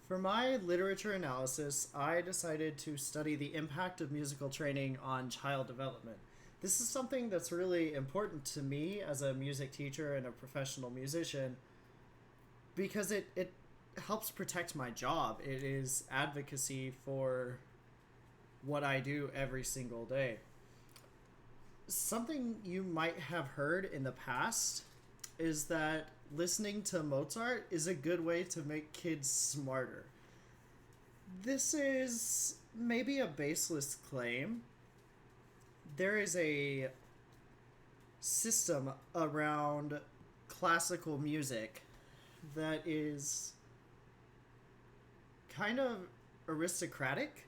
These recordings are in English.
For my literature analysis, I decided to study the impact of musical training on child development. This is something that's really important to me as a music teacher and a professional musician because it helps protect my job. It is advocacy for what I do every single day. Something you might have heard in the past is that listening to Mozart is a good way to make kids smarter. This is maybe a baseless claim. There is a system around classical music that is kind of aristocratic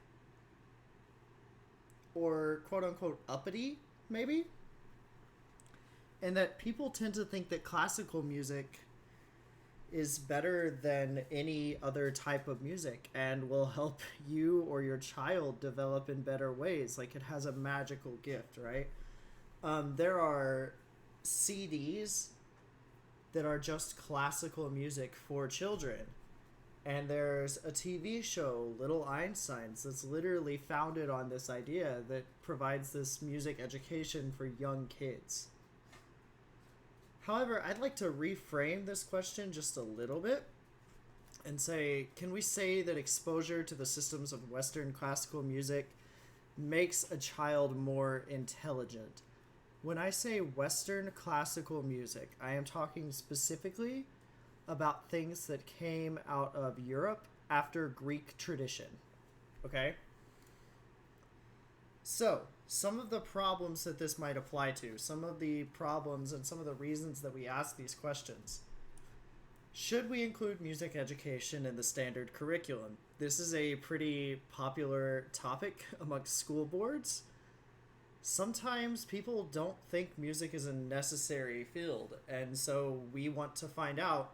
or quote unquote uppity, maybe, and that people tend to think that classical music is better than any other type of music and will help you or your child develop in better ways. Like it has a magical gift, right? There are CDs that are just classical music for children. And there's a TV show, Little Einsteins, that's literally founded on this idea that provides this music education for young kids. However, I'd like to reframe this question just a little bit and say, can we say that exposure to the systems of Western classical music makes a child more intelligent? When I say Western classical music, I am talking specifically about things that came out of Europe after Greek tradition. Okay? So, some of the problems that this might apply to, some of the problems and some of the reasons that we ask these questions. Should we include music education in the standard curriculum? This is a pretty popular topic amongst school boards. Sometimes people don't think music is a necessary field, and so we want to find out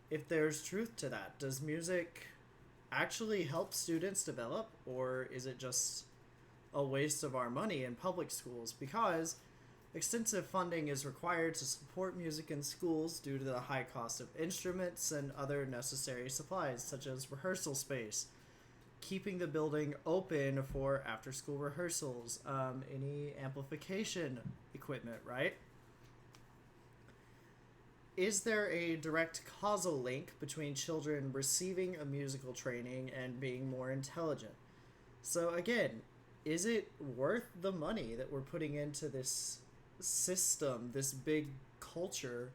if there's truth to that. Does music actually help students develop, or is it just a waste of our money in public schools? Because extensive funding is required to support music in schools due to the high cost of instruments and other necessary supplies, such as rehearsal space, keeping the building open for after-school rehearsals, any amplification equipment, right? Is there a direct causal link between children receiving a musical training and being more intelligent? So again, is it worth the money that we're putting into this system, this big culture,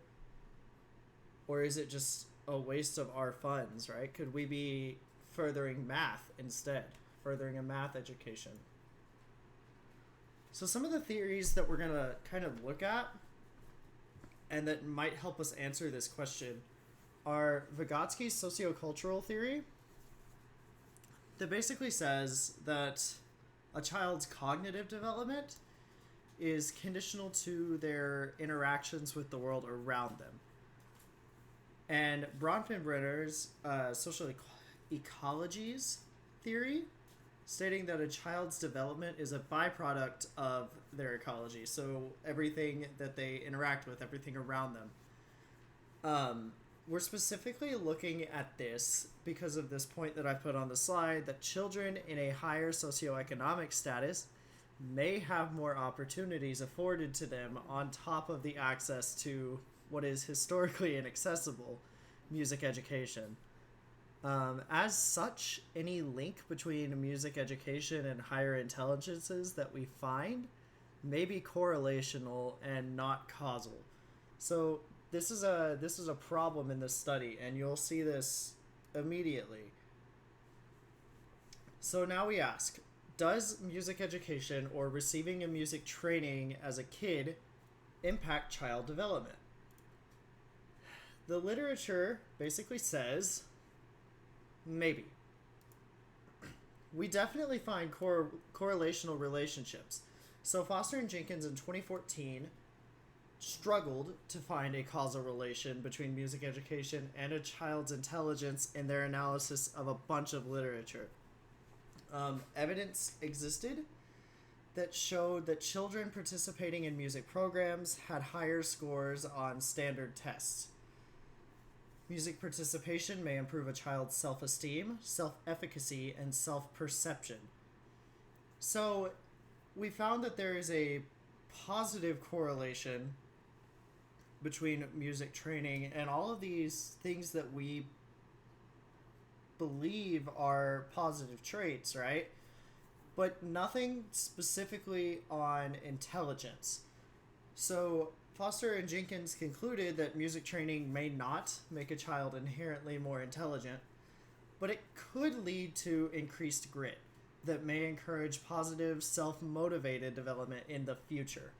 or is it just a waste of our funds, right? Could we be furthering math instead, furthering a math education? So some of the theories that we're going to kind of look at and that might help us answer this question are Vygotsky's Sociocultural Theory, that basically says that a child's cognitive development is conditional to their interactions with the world around them. And Bronfenbrenner's social ecologies theory, stating that a child's development is a byproduct of their ecology, so everything that they interact with, everything around them. We're specifically looking at this because of this point that I put on the slide, that children in a higher socioeconomic status may have more opportunities afforded to them on top of the access to what is historically inaccessible music education. As such, any link between music education and higher intelligences that we find may be correlational and not causal. So this is a problem in this study, and you'll see this immediately. So now we ask, does music education or receiving a music training as a kid impact child development? The literature basically says maybe. We definitely find correlational relationships. So Foster and Jenkins in 2014 struggled to find a causal relation between music education and a child's intelligence in their analysis of a bunch of literature. Evidence existed that showed that children participating in music programs had higher scores on standard tests. Music participation may improve a child's self-esteem, self-efficacy, and self-perception. So we found that there is a positive correlation between music training and all of these things that we believe are positive traits, right? But nothing specifically on intelligence. So Foster and Jenkins concluded that music training may not make a child inherently more intelligent, but it could lead to increased grit that may encourage positive, self-motivated development in the future.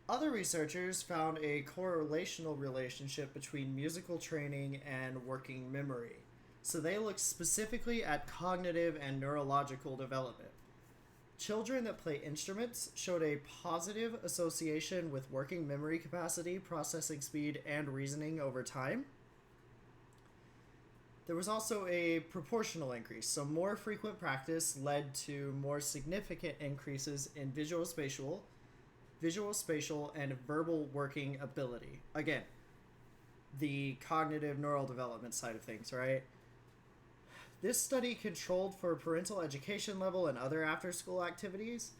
Other researchers found a correlational relationship between musical training and working memory. So they looked specifically at cognitive and neurological development. Children that play instruments showed a positive association with working memory capacity, processing speed, and reasoning over time. There was also a proportional increase, so more frequent practice led to more significant increases in visual spatial, and verbal working ability. Again, the cognitive neural development side of things, right? This study controlled for parental education level and other after-school activities,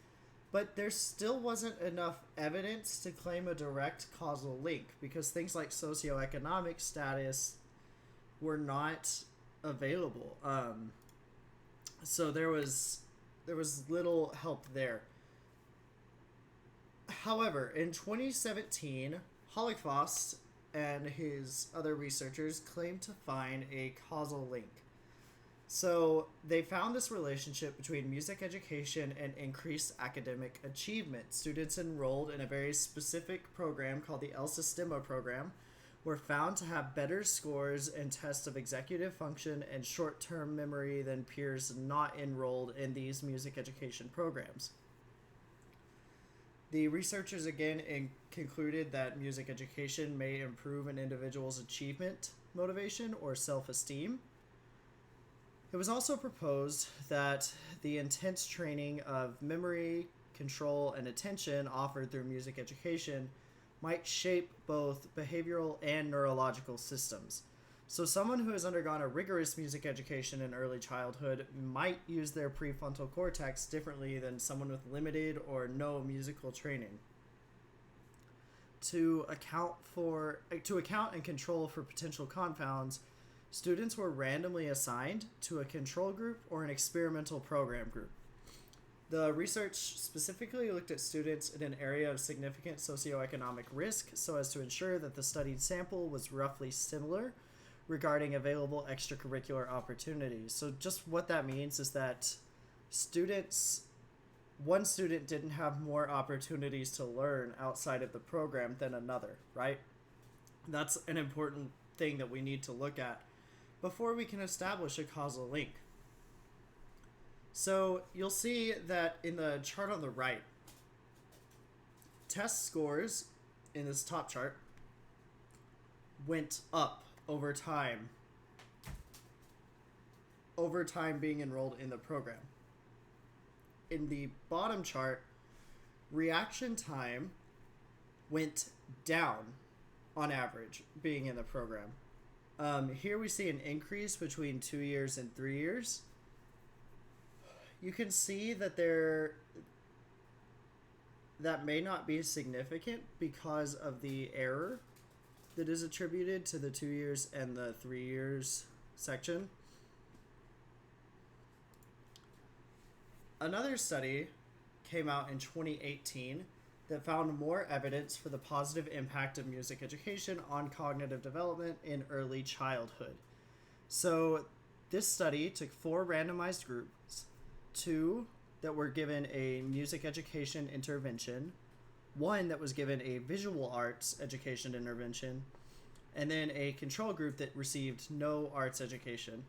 but there still wasn't enough evidence to claim a direct causal link because things like socioeconomic status were not available. So there was little help there. However, in 2017, Hollickfoss and his other researchers claimed to find a causal link. So they found this relationship between music education and increased academic achievement. Students enrolled in a very specific program called the El Sistema program were found to have better scores in tests of executive function and short-term memory than peers not enrolled in these music education programs. The researchers again concluded that music education may improve an individual's achievement, motivation, or self-esteem. It was also proposed that the intense training of memory, control, and attention offered through music education might shape both behavioral and neurological systems. So someone who has undergone a rigorous music education in early childhood might use their prefrontal cortex differently than someone with limited or no musical training. To account and control for potential confounds, students were randomly assigned to a control group or an experimental program group. The research specifically looked at students in an area of significant socioeconomic risk so as to ensure that the studied sample was roughly similar regarding available extracurricular opportunities. So just what that means is that one student didn't have more opportunities to learn outside of the program than another, right? That's an important thing that we need to look at before we can establish a causal link. So you'll see that in the chart on the right, test scores in this top chart went up over time being enrolled in the program. In the bottom chart, reaction time went down on average being in the program. Here we see an increase between 2 years and 3 years. You can see that that may not be significant because of the error that is attributed to the 2 years and the 3 years section. Another study came out in 2018 that found more evidence for the positive impact of music education on cognitive development in early childhood. So this study took 4 randomized groups, 2 that were given a music education intervention, 1 that was given a visual arts education intervention, and then a control group that received no arts education.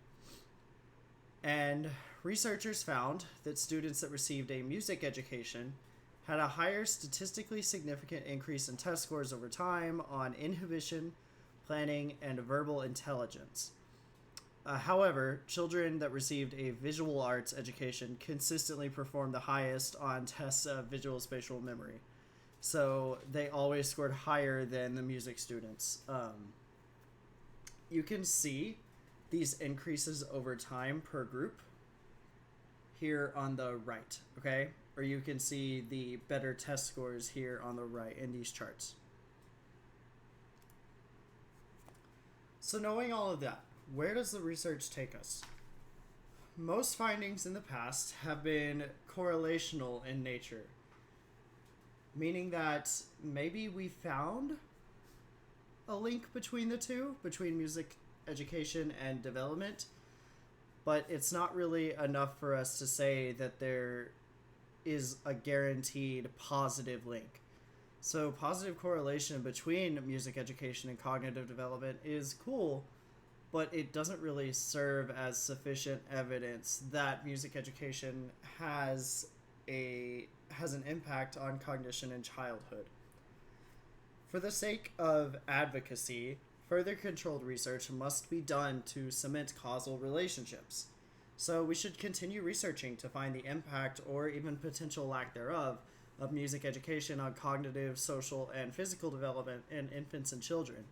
And researchers found that students that received a music education had a higher statistically significant increase in test scores over time on inhibition, planning, and verbal intelligence. However, children that received a visual arts education consistently performed the highest on tests of visual spatial memory. So they always scored higher than the music students. You can see these increases over time per group here on the right, okay? Or you can see the better test scores here on the right in these charts. So knowing all of that, where does the research take us? Most findings in the past have been correlational in nature, meaning that maybe we found a link between the two, between music education and development, but it's not really enough for us to say that there is a guaranteed positive link. So positive correlation between music education and cognitive development is cool, but it doesn't really serve as sufficient evidence that music education has an impact on cognition in childhood. For the sake of advocacy, further controlled research must be done to cement causal relationships. So we should continue researching to find the impact or even potential lack thereof of music education on cognitive, social, and physical development in infants and children.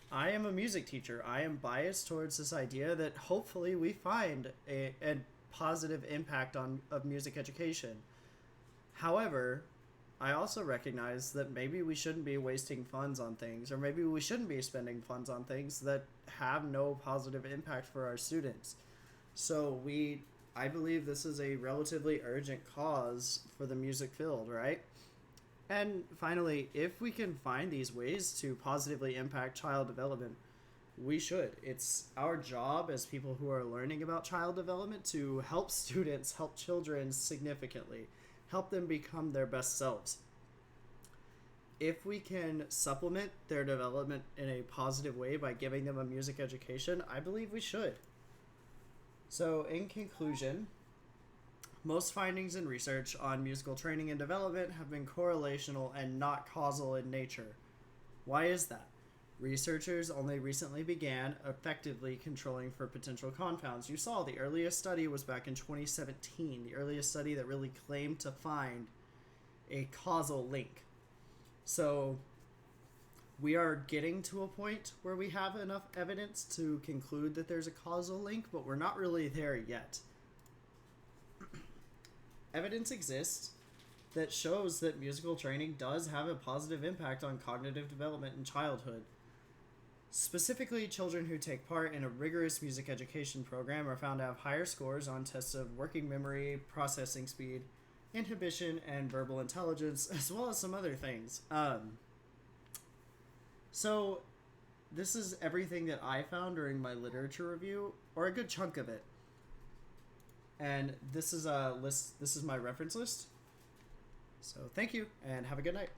I am a music teacher. I am biased towards this idea that hopefully we find a positive impact of music education. However, I also recognize that maybe we shouldn't be wasting funds on things, or maybe we shouldn't be spending funds on things that have no positive impact for our students. So I believe this is a relatively urgent cause for the music field, right? And finally, if we can find these ways to positively impact child development, we should. It's our job as people who are learning about child development to help students, help children significantly, help them become their best selves. If we can supplement their development in a positive way by giving them a music education, I believe we should. So, in conclusion, most findings in research on musical training and development have been correlational and not causal in nature. Why is that? Researchers only recently began effectively controlling for potential confounds. You saw the earliest study was back in 2017, the earliest study that really claimed to find a causal link. So we are getting to a point where we have enough evidence to conclude that there's a causal link, but we're not really there yet. Evidence exists that shows that musical training does have a positive impact on cognitive development in childhood. Specifically, children who take part in a rigorous music education program are found to have higher scores on tests of working memory, processing speed, inhibition, and verbal intelligence, as well as some other things. So this is everything that I found during my literature review, or a good chunk of it. And this is a list. This is my reference list. So thank you, and have a good night.